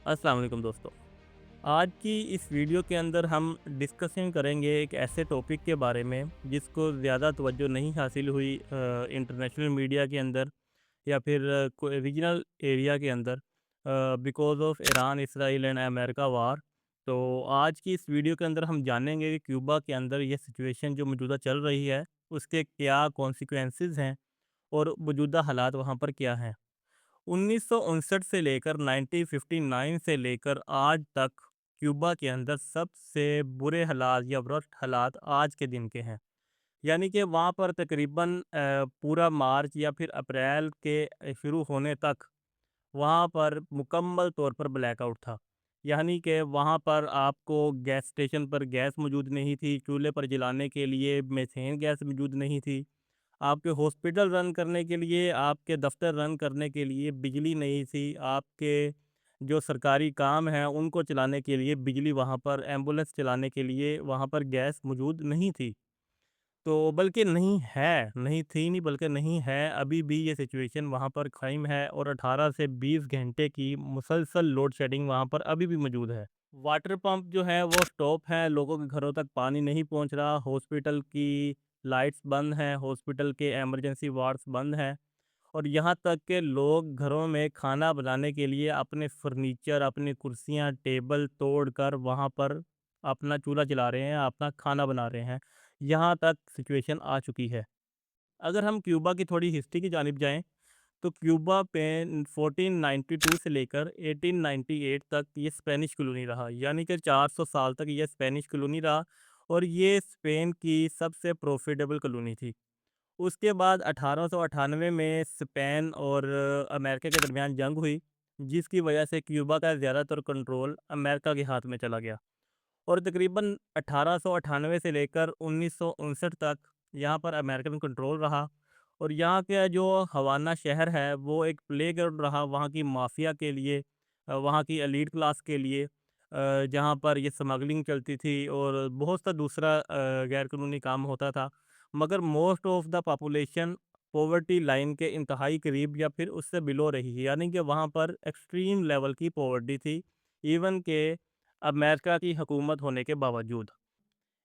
अस्सलाम वालेकुम दोस्तों। आज की इस वीडियो के अंदर हम डिस्कशन करेंगे एक ऐसे टॉपिक के बारे में जिसको ज़्यादा तवज्जो नहीं हासिल हुई इंटरनेशनल मीडिया के अंदर या फिर कोई रीजनल एरिया के अंदर because of Iran, Israel and America war. तो आज की इस वीडियो के अंदर हम जानेंगे कि क्यूबा के अंदर ये सिचुएशन जो मौजूदा चल रही है, उसके क्या कॉन्सिक्वेंसेज़ हैं और मौजूदा हालात वहाँ पर क्या हैं। 1959 से लेकर 1959 से लेकर आज तक क्यूबा के अंदर सबसे बुरे हालात या वर्स्ट हालात आज के दिन के हैं। यानी कि वहाँ पर तकरीबन पूरा मार्च या फिर अप्रैल के शुरू होने तक वहाँ पर मुकम्मल तौर पर ब्लैकआउट था। यानी कि वहाँ पर आपको गैस स्टेशन पर गैस मौजूद नहीं थी, चूल्हे पर जलाने के लिए मीथेन गैस मौजूद नहीं थी। आपके हॉस्पिटल रन करने के लिए, आपके दफ़्तर रन करने के लिए बिजली नहीं थी, आपके जो सरकारी काम हैं उनको चलाने के लिए बिजली वहाँ पर एम्बुलेंस चलाने के लिए वहाँ पर गैस मौजूद नहीं थी। तो बल्कि नहीं है, नहीं थी नहीं बल्कि नहीं है, अभी भी ये सिचुएशन वहाँ पर कायम है और 18 से 20 घंटे की मुसलसल लोड शेडिंग वहाँ पर अभी भी मौजूद है। वाटर पंप जो है वो स्टॉप हैं, लोगों के घरों तक पानी नहीं पहुँच रहा, हॉस्पिटल की लाइट्स बंद हैं, हॉस्पिटल के इमरजेंसी वार्ड्स बंद हैं और यहाँ तक कि लोग घरों में खाना बनाने के लिए अपने फर्नीचर, अपनी कुर्सियाँ, टेबल तोड़कर वहाँ पर अपना चूल्हा जला रहे हैं, अपना खाना बना रहे हैं। यहाँ तक सिचुएशन आ चुकी है। अगर हम क्यूबा की थोड़ी हिस्ट्री की जानिब जाएँ, तो क्यूबा पे 1492 से लेकर 1898 तक ये स्पेनिश कॉलोनी रहा, यानी कि 400 साल तक ये स्पेनिश कॉलोनी रहा और ये स्पेन की सबसे प्रॉफिटेबल कॉलोनी थी। उसके बाद 1898 में स्पेन और अमेरिका के दरमियान जंग हुई, जिसकी वजह से क्यूबा का ज़्यादातर कंट्रोल अमेरिका के हाथ में चला गया और तकरीबन 1898 से लेकर 1959 तक यहाँ पर अमेरिकन कंट्रोल रहा और यहाँ का जो हवाना शहर है वो एक प्लेग्राउंड रहा वहाँ की माफिया के लिए, वहाँ की एलीट क्लास के लिए, जहाँ पर ये स्मगलिंग चलती थी और बहुत सा दूसरा गैर कानूनी काम होता था। मगर most of the population poverty line के इंतहाई करीब या फिर उससे बिलो रही है, यानी कि वहाँ पर एक्सट्रीम लेवल की पॉवर्टी थी, इवन के अमेरिका की हुकूमत होने के बावजूद।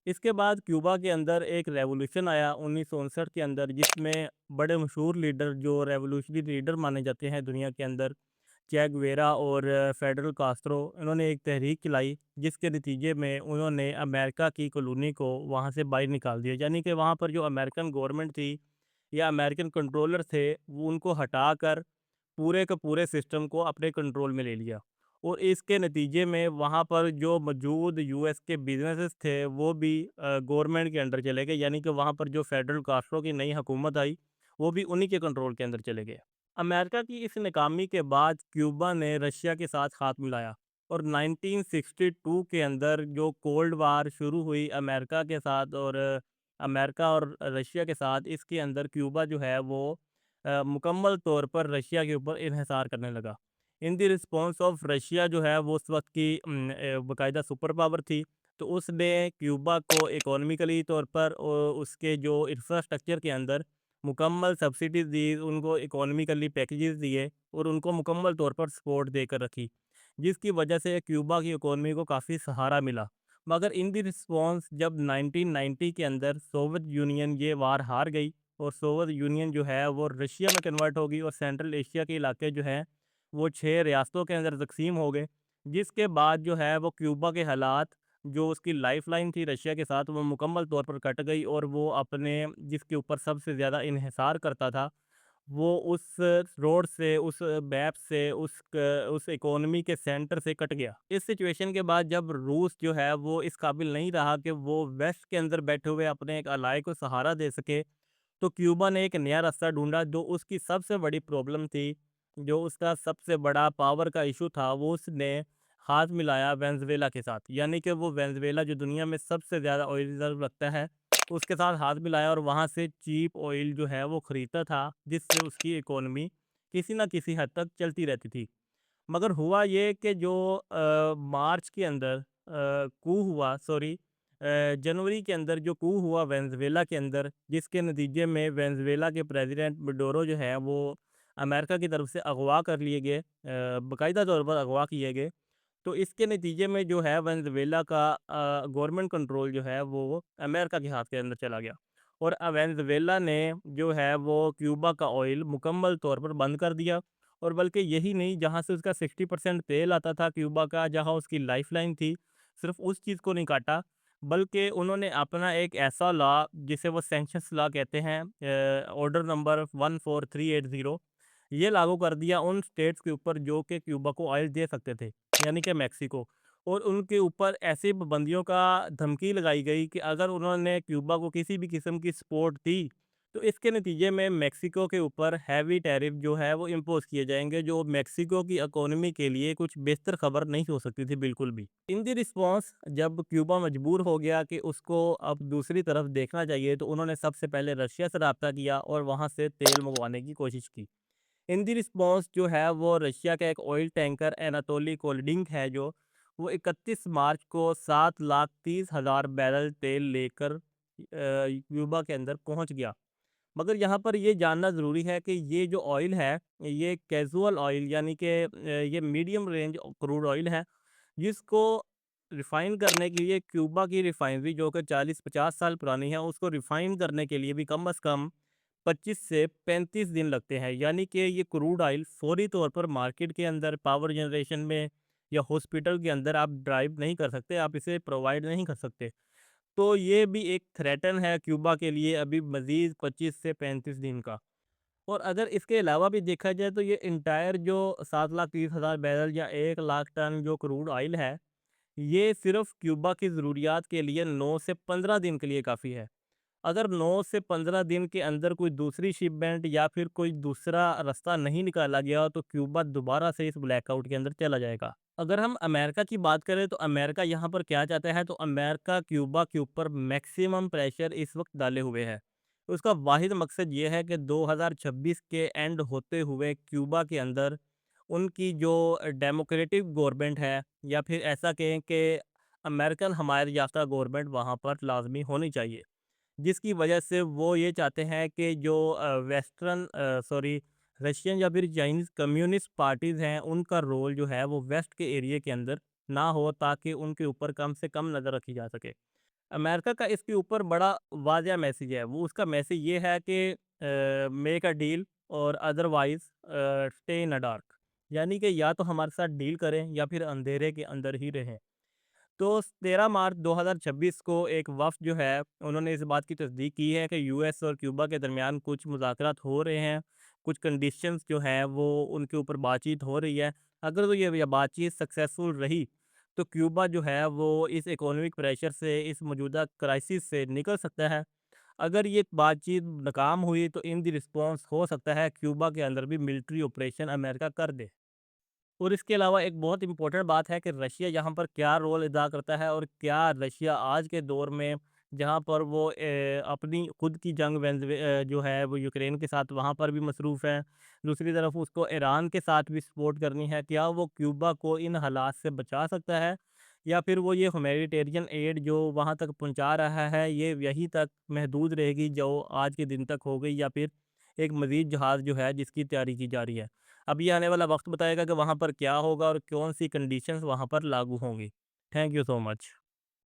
इसके बाद क्यूबा के अंदर एक रेवोल्यूशन आया 1959 के अंदर, जिसमें बड़े मशहूर लीडर जो रेवोल्यूशनरी लीडर माने जाते हैं दुनिया के अंदर, चे गुवेरा और फेडरल कास्ट्रो, इन्होंने एक तहरीक चलाई जिसके नतीजे में उन्होंने अमेरिका की कॉलोनी को वहाँ से बाहर निकाल दिया। यानी कि वहाँ पर जो अमेरिकन गवर्नमेंट थी या अमेरिकन कंट्रोलर थे, वो उनको हटाकर पूरे के पूरे सिस्टम को अपने कंट्रोल में ले लिया और इसके नतीजे में वहाँ पर जो मौजूद यूएस के बिजनेसेस थे वो भी गवर्नमेंट के अंडर चले गए, यानी कि वहाँ पर जो फेडरल कास्ट्रो की नई हुकूमत आई वो भी उन्हीं के कंट्रोल के अंदर चले गए। अमेरिका की इस नाकामी के बाद क्यूबा ने रशिया के साथ हाथ मिलाया और 1962 के अंदर जो कोल्ड वार शुरू हुई अमेरिका के साथ और अमेरिका और रशिया के साथ, इसके अंदर क्यूबा जो है वो मुकम्मल तौर पर रशिया के ऊपर इन्हिसार करने लगा। In the response of Russia जो है वो उस वक़्त की बाकायदा सुपर पावर थी, तो उसने क्यूबा को इकोनॉमिकली तौर पर उसके जो इंफ्रास्ट्रक्चर के अंदर मुकम्मल सब्सिडीज़ दी, उनको इकोनॉमिकली पैकेजेस दिए और उनको मुकम्मल तौर पर सपोर्ट देकर रखी, जिसकी वजह से क्यूबा की इकोनॉमी को काफ़ी सहारा मिला। मगर इन द रिस्पॉन्स जब 1990 के अंदर सोवियत यूनियन ये वार हार गई और सोवियत यूनियन जो है वो रशिया में कन्वर्ट हो गई और सेंट्रल एशिया के इलाके जो हैं वो 6 रियासतों के अंदर तक़सीम हो गए। जिसके बाद जो है वो क्यूबा के हालात, जो उसकी लाइफ़लाइन थी रशिया के साथ, वो मुकम्मल तौर पर कट गई और वो अपने जिसके ऊपर सबसे ज़्यादा इन्हिसार करता था, वो उस रोड से, उस मैप से, उस इकोनॉमी के सेंटर से कट गया। इस सिचुएशन के बाद जब रूस जो है वो इस काबिल नहीं रहा कि वो वेस्ट के अंदर बैठे हुए अपने एक अलाय को सहारा दे सके, तो क्यूबा ने एक नया रास्ता ढूँढा। जो उसकी सबसे बड़ी प्रॉब्लम थी, जो उसका सबसे बड़ा पावर का इश्यू था, वो उसने हाथ मिलाया वेनेज़ुएला के साथ। यानी कि वो वेनेज़ुएला जो दुनिया में सबसे ज़्यादा ऑयल रिज़र्व रखता है, उसके साथ हाथ मिलाया और वहाँ से चीप ऑयल जो है वो ख़रीदता था, जिससे उसकी इकोनॉमी किसी न किसी हद तक चलती रहती थी। मगर हुआ ये कि जो मार्च के अंदर कू हुआ, सॉरी, जनवरी के अंदर जो कू हुआ वेनेज़ुएला के अंदर, जिसके नतीजे में वेनेज़ुएला के प्रेसिडेंट मडूरो जो है वो अमेरिका की तरफ से अगवा कर लिए गए, बाकायदा तौर पर अगवा किए गए तो इसके नतीजे में जो है वेनेज़ुएला का गवर्नमेंट कंट्रोल जो है वो अमेरिका के हाथ के अंदर चला गया। और वेनेज़ुएला ने जो है वो क्यूबा का ऑयल मुकम्मल तौर पर बंद कर दिया। और बल्कि यही नहीं, जहाँ से उसका 60% तेल आता था क्यूबा का, जहाँ उसकी लाइफ़लाइन थी, सिर्फ़ उस चीज़ को नहीं काटा, बल्कि उन्होंने अपना एक ऐसा लॉ जिसे वो सैंक्शंस लॉ कहते हैं, ऑर्डर नंबर 14380, ये लागू कर दिया उन स्टेट्स के ऊपर जो कि क्यूबा को ऑयल दे सकते थे, यानी कि मेक्सिको। और उनके ऊपर ऐसी पाबंदियों का धमकी लगाई गई कि अगर उन्होंने क्यूबा को किसी भी किस्म की सपोर्ट दी, तो इसके नतीजे में मेक्सिको के ऊपर हैवी टैरिफ जो है वो इम्पोज़ किए जाएँगे, जो मेक्सिको की इकोनॉमी के लिए कुछ बेहतर खबर नहीं हो सकती थी बिल्कुल भी। इन दी रिस्पॉन्स जब क्यूबा मजबूर हो गया कि उसको अब दूसरी तरफ देखना चाहिए, तो उन्होंने सबसे पहले रशिया से राब्ता किया और वहाँ से तेल मंगवाने की कोशिश की। इन दी रिस्पॉन्स जो है वो रशिया का एक ऑयल टैंकर एनातोली कोल्डिंक है, जो वो 31 मार्च को 7,30,000 बैरल तेल लेकर क्यूबा के अंदर पहुंच गया। मगर यहाँ पर ये जानना ज़रूरी है कि ये जो ऑयल है, ये कैजुअल ऑयल यानी कि ये मीडियम रेंज क्रूड ऑयल है, जिसको रिफ़ाइन करने के लिए क्यूबा की रिफ़ाइनरी जो कि 40-50 साल पुरानी है, उसको रिफ़ाइन करने के लिए भी कम से कम 25 से 35 दिन लगते हैं। यानी कि ये क्रूड ऑयल फौरी तौर पर मार्केट के अंदर, पावर जनरेशन में या हॉस्पिटल के अंदर आप ड्राइव नहीं कर सकते, आप इसे प्रोवाइड नहीं कर सकते। तो ये भी एक थ्रेटन है क्यूबा के लिए अभी मज़ीद 25 से 35 दिन का। और अगर इसके अलावा भी देखा जाए, तो ये एंटायर जो 7,30,000 बैरल या 1 लाख टन जो क्रूड ऑयल है, ये सिर्फ़ क्यूबा की ज़रूरियात के लिए 9 से 15 दिन के लिए काफ़ी है। अगर 9 से 15 दिन के अंदर कोई दूसरी शिपमेंट या फिर कोई दूसरा रास्ता नहीं निकाला गया, तो क्यूबा दोबारा से इस ब्लैकआउट के अंदर चला जाएगा। अगर हम अमेरिका की बात करें, तो अमेरिका यहाँ पर क्या चाहता है, तो अमेरिका क्यूबा के ऊपर मैक्सिमम प्रेशर इस वक्त डाले हुए है। उसका वाहिद मकसद ये है कि 2026 के एंड होते हुए क्यूबा के अंदर उनकी जो डेमोक्रेटिक गवर्नमेंट है, या फिर ऐसा कहें कि अमेरिकन हमायत याफ्ता गवर्नमेंट वहाँ पर लाजमी होनी चाहिए। जिसकी वजह से वो ये चाहते हैं कि जो रशियन या फिर चाइनीज़ कम्युनिस्ट पार्टीज़ हैं, उनका रोल जो है वो वेस्ट के एरिया के अंदर ना हो, ताकि उनके ऊपर कम से कम नज़र रखी जा सके। अमेरिका का इसके ऊपर बड़ा वाज़िया मैसेज है, वो उसका मैसेज ये है कि मेक अ डील और otherwise stay in a dark. यानी कि या तो हमारे साथ डील करें या फिर अंधेरे के अंदर ही रहें। तो 13 मार्च 2026 को एक वफ़्द जो है, उन्होंने इस बात की तस्दीक की है कि यूएस और क्यूबा के दरमियान कुछ मुज़ाकरात हो रहे हैं, कुछ कंडीशंस जो हैं वो उनके ऊपर बातचीत हो रही है। अगर तो ये बातचीत सक्सेसफुल रही, तो क्यूबा जो है वो इस इकोनॉमिक प्रेशर से, इस मौजूदा क्राइसिस से निकल सकता है। अगर ये बातचीत नाकाम हुई, तो इन दी रिस्पॉन्स हो सकता है क्यूबा के अंदर भी मिलिट्री ऑपरेशन अमेरिका कर दे। और इसके अलावा एक बहुत इम्पोर्टेंट बात है कि रशिया यहाँ पर क्या रोल अदा करता है, और क्या रशिया आज के दौर में, जहाँ पर वो अपनी खुद की जंग जो है वो यूक्रेन के साथ वहाँ पर भी मसरूफ़ है, दूसरी तरफ उसको ईरान के साथ भी सपोर्ट करनी है, क्या वो क्यूबा को इन हालात से बचा सकता है, या फिर वो ये ह्यूमैनिटेरियन एड जो वहाँ तक पहुँचा रहा है, ये यहीं तक महदूद रहेगी जो आज के दिन तक हो गई, या फिर एक मज़ीद जहाज़ जो है जिसकी तैयारी की जा रही है। अब ये आने वाला वक्त बताएगा कि वहाँ पर क्या होगा और कौन सी कंडीशंस वहाँ पर लागू होंगी। Thank you so much.